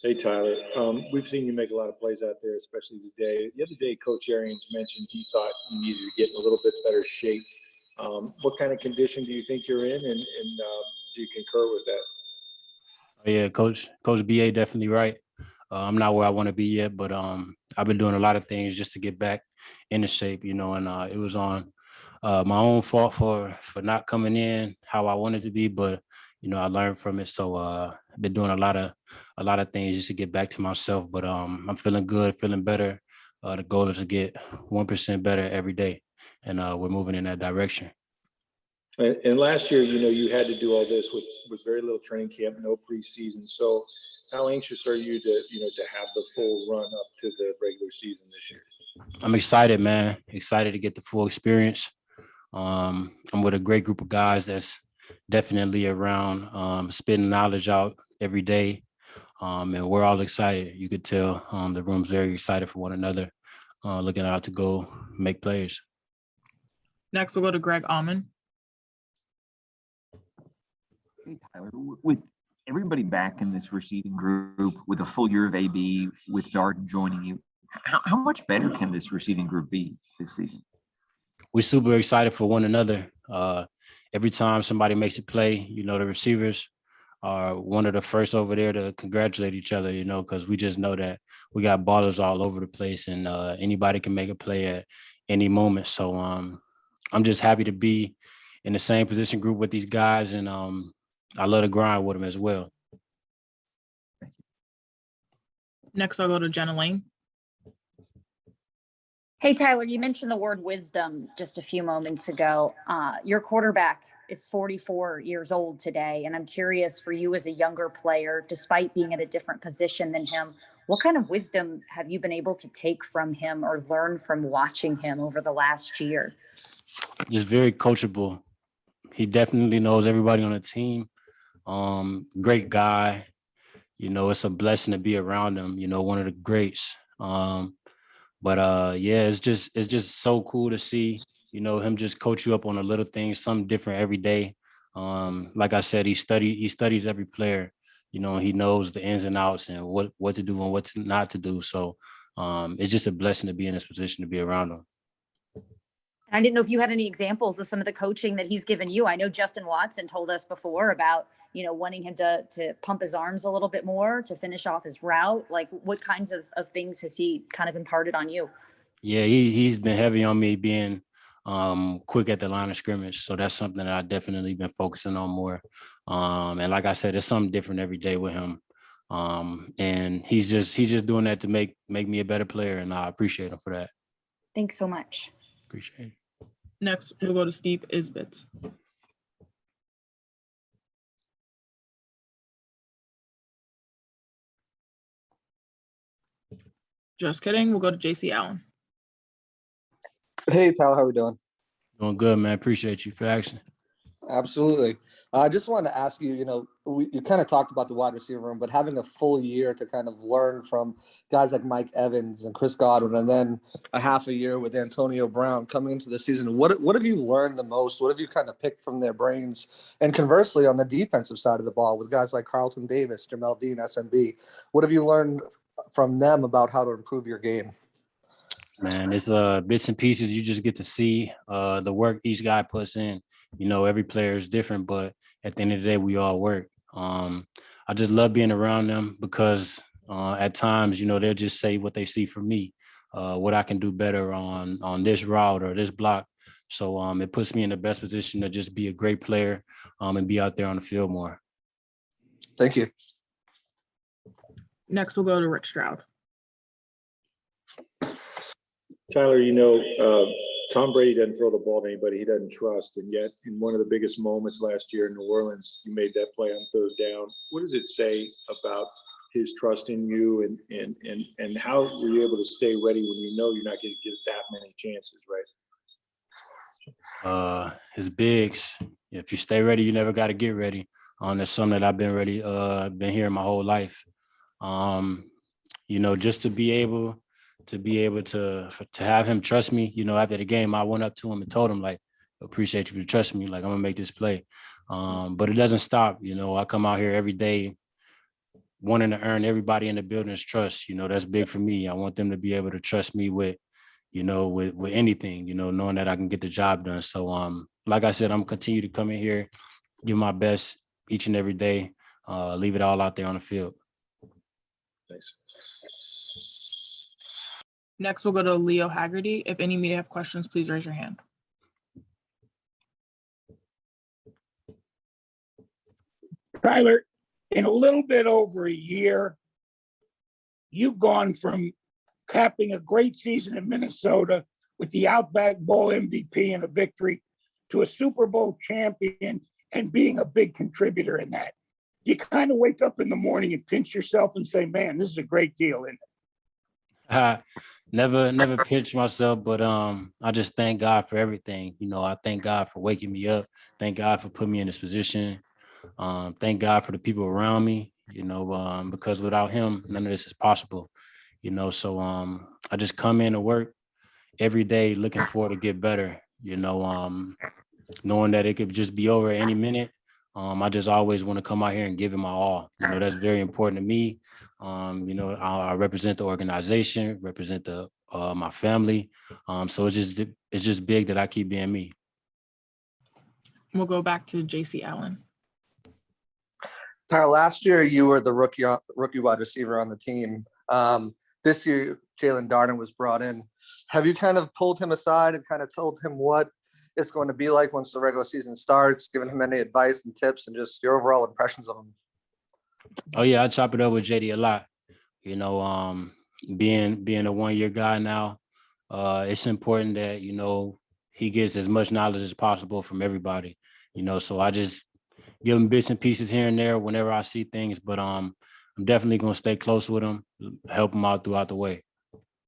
Hey, Tyler. We've seen you make a lot of plays out there, especially today. The other day, Coach Arians mentioned he thought you needed to get in a little bit better shape. What kind of condition do you think you're in, and do you concur with that? Yeah, Coach BA definitely right. I'm not where I want to be yet, but I've been doing a lot of things just to get back into shape, and it was on my own fault for not coming in how I wanted to be, but I learned from it. So I've been doing a lot of things just to get back to myself. But I'm feeling good, feeling better. The goal is to get 1% better every day, and we're moving in that direction. And last year, you had to do all this with very little training camp, no preseason. So, how anxious are you to have the full run up to the regular season this year? I'm excited, man. Excited to get the full experience. I'm with a great group of guys that's definitely around spitting knowledge out every day. And we're all excited. You could tell the room's very excited for one another, looking out to go make plays. Next, we'll go to Greg Auman. Hey, Tyler, with everybody back in this receiving group, with a full year of AB, with Darden joining you, how much better can this receiving group be this season? We're super excited for one another. Every time somebody makes a play, the receivers are one of the first over there to congratulate each other, because we just know that we got ballers all over the place, and anybody can make a play at any moment. So I'm just happy to be in the same position group with these guys, and I love to grind with them as well. Next, I'll go to Jenna Lane. Hey, Tyler, you mentioned the word wisdom just a few moments ago. Your quarterback is 44 years old today, and I'm curious for you as a younger player, despite being at a different position than him, what kind of wisdom have you been able to take from him or learn from watching him over the last year? Just very coachable. He definitely knows everybody on the team. Great guy. It's a blessing to be around him, one of the greats. But it's just so cool to see, him just coach you up on a little thing, something different every day. Like I said, he studies every player, he knows the ins and outs and what to do and what not to do. So it's just a blessing to be in this position to be around him. I didn't know if you had any examples of some of the coaching that he's given you. I know Justin Watson told us before about, wanting him to pump his arms a little bit more to finish off his route. Like, what kinds of things has he kind of imparted on you? Yeah, he's been heavy on me being quick at the line of scrimmage. So that's something that I definitely been focusing on more. And like I said, it's something different every day with him. And he's just doing that to make me a better player. And I appreciate him for that. Thanks so much. Appreciate it. Next, we'll go to Steve Isbitz. Just kidding. We'll go to JC Allen. Hey, Tyler, how we doing? Doing good, man. Appreciate you for asking. Absolutely. I just wanted to ask you, you kind of talked about the wide receiver room, but having a full year to kind of learn from guys like Mike Evans and Chris Godwin, and then a half a year with Antonio Brown coming into the season, what have you learned the most? What have you kind of picked from their brains? And conversely, on the defensive side of the ball with guys like Carlton Davis, Jamel Dean, SMB, what have you learned from them about how to improve your game? Man, it's bits and pieces. You just get to see the work each guy puts in. Every player is different, but at the end of the day, we all work. I just love being around them because at times, they'll just say what they see from me, what I can do better on this route or this block. So it puts me in the best position to just be a great player and be out there on the field more. Thank you. Next, we'll go to Rick Stroud. Tyler, Tom Brady doesn't throw the ball to anybody he doesn't trust, and yet in one of the biggest moments last year in New Orleans, you made that play on third down. What does it say about his trust in you, and how were you able to stay ready when you're not going to get that many chances, right? His bigs. If you stay ready, you never got to get ready. That's something that I've been ready. Been hearing my whole life. Just to be able to have him trust me, after the game, I went up to him and told him, like, appreciate you for trusting me. Like, I'm gonna make this play. But it doesn't stop. I come out here every day wanting to earn everybody in the building's trust. You know, that's big for me. I want them to be able to trust me with, you know, with anything, you know, knowing that I can get the job done. So, like I said, I'm continue to come in here, give my best each and every day, leave it all out there on the field. Thanks. Next, we'll go to Leo Haggerty. If any media have questions, please raise your hand. Tyler, in a little bit over a year, you've gone from capping a great season in Minnesota with the Outback Bowl MVP and a victory to a Super Bowl champion and being a big contributor in that. You kind of wake up in the morning and pinch yourself and say, man, this is a great deal, isn't it? Never pitched myself, but I just thank God for everything. You know, I thank God for waking me up. Thank God for putting me in this position. Thank God for the people around me, you know, because without him, none of this is possible, you know. So I just come in to work every day looking forward to get better, you know, knowing that it could just be over any minute. I just always want to come out here and give it my all. You know, that's very important to me. You know, I represent the organization, represent the my family. So it's just big that I keep being me. We'll go back to JC Allen. Tyler, last year you were the rookie wide receiver on the team. This year, Jalen Darden was brought in. Have you kind of pulled him aside and kind of told him what it's going to be like once the regular season starts, given him any advice and tips and just your overall impressions of him? Oh yeah, I chop it up with JD a lot. You know, being a 1-year guy now, it's important that, you know, he gets as much knowledge as possible from everybody. You know, so I just give him bits and pieces here and there whenever I see things, but I'm definitely gonna stay close with him, help him out throughout the way.